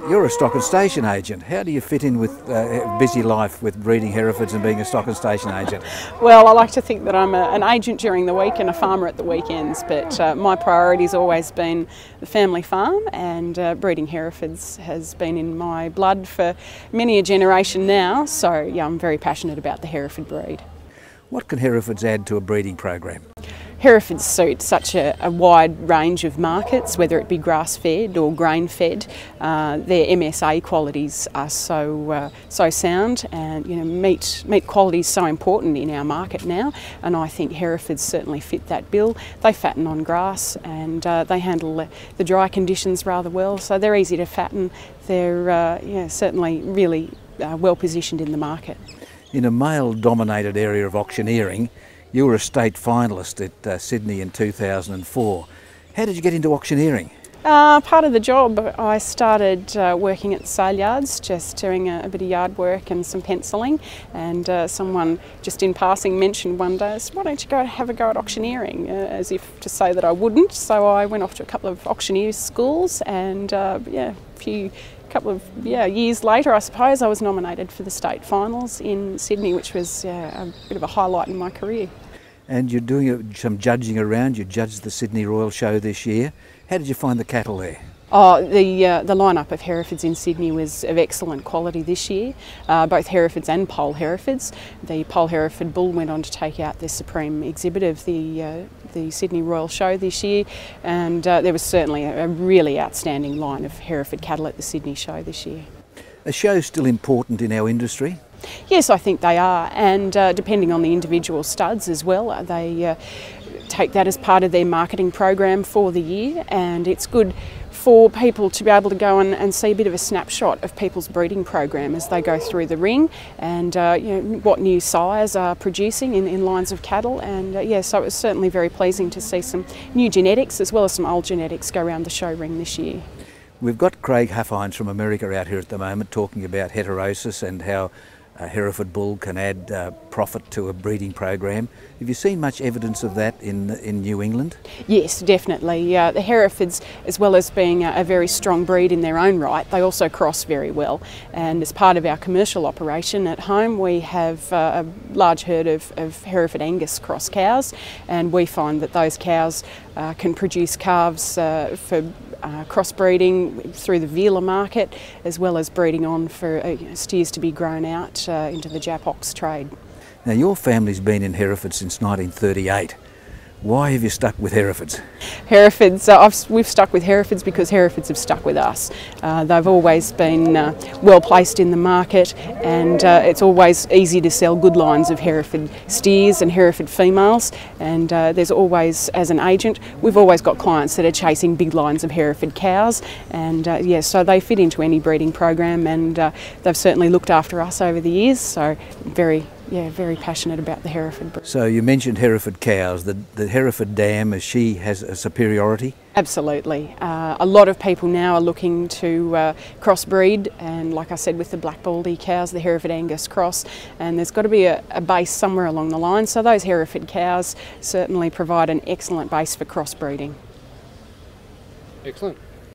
You're a stock and station agent. How do you fit in with a busy life with breeding Herefords and being a stock and station agent? Well, I like to think that I'm an agent during the week and a farmer at the weekends, but my priority's always been the family farm, and breeding Herefords has been in my blood for many a generation now, so yeah, I'm very passionate about the Hereford breed. What can Herefords add to a breeding program? Herefords suit such a wide range of markets, whether it be grass-fed or grain-fed. Their MSA qualities are so sound, and meat quality is so important in our market now, and I think Herefords certainly fit that bill. They fatten on grass, and they handle the dry conditions rather well, so they're easy to fatten. They're certainly really well positioned in the market. In a male-dominated area of auctioneering, you were a state finalist at Sydney in 2004. How did you get into auctioneering? Part of the job, I started working at the sale yards, just doing a bit of yard work and some pencilling, and someone just in passing mentioned one day, why don't you go have a go at auctioneering, as if to say that I wouldn't. So I went off to a couple of auctioneer schools, and couple of years later, I suppose, I was nominated for the state finals in Sydney, which was a bit of a highlight in my career. And you're doing some judging around. You judged the Sydney Royal Show this year. How did you find the cattle there? Oh, the lineup of Herefords in Sydney was of excellent quality this year, both Herefords and Poll Herefords. The Poll Hereford bull went on to take out the supreme exhibit of the Sydney Royal Show this year, and there was certainly a really outstanding line of Hereford cattle at the Sydney Show this year. Are shows still important in our industry? Yes, I think they are, and depending on the individual studs as well, they take that as part of their marketing program for the year, and it's good for people to be able to go and see a bit of a snapshot of people's breeding program as they go through the ring, and what new sires are producing in lines of cattle, and so it was certainly very pleasing to see some new genetics as well as some old genetics go around the show ring this year. We've got Craig Huffines from America out here at the moment talking about heterosis and how a Hereford bull can add profit to a breeding program. Have you seen much evidence of that in New England? Yes, definitely. The Herefords, as well as being a very strong breed in their own right, they also cross very well. And as part of our commercial operation at home, we have a large herd of Hereford Angus cross cows, and we find that those cows can produce calves for crossbreeding through the Vila market, as well as breeding on for steers to be grown out into the Jap ox trade. Now, your family's been in Hereford since 1938. Why have you stuck with Herefords? Herefords, we've stuck with Herefords because Herefords have stuck with us. They've always been well placed in the market, and it's always easy to sell good lines of Hereford steers and Hereford females, and there's always, as an agent, we've always got clients that are chasing big lines of Hereford cows, and so they fit into any breeding program, and they've certainly looked after us over the years, so very passionate about the Hereford breed. So you mentioned Hereford cows. The Hereford dam, as she has a superiority? Absolutely. A lot of people now are looking to crossbreed, and like I said, with the Black Baldy cows, the Hereford Angus cross, and there's got to be a base somewhere along the line, so those Hereford cows certainly provide an excellent base for crossbreeding. Excellent.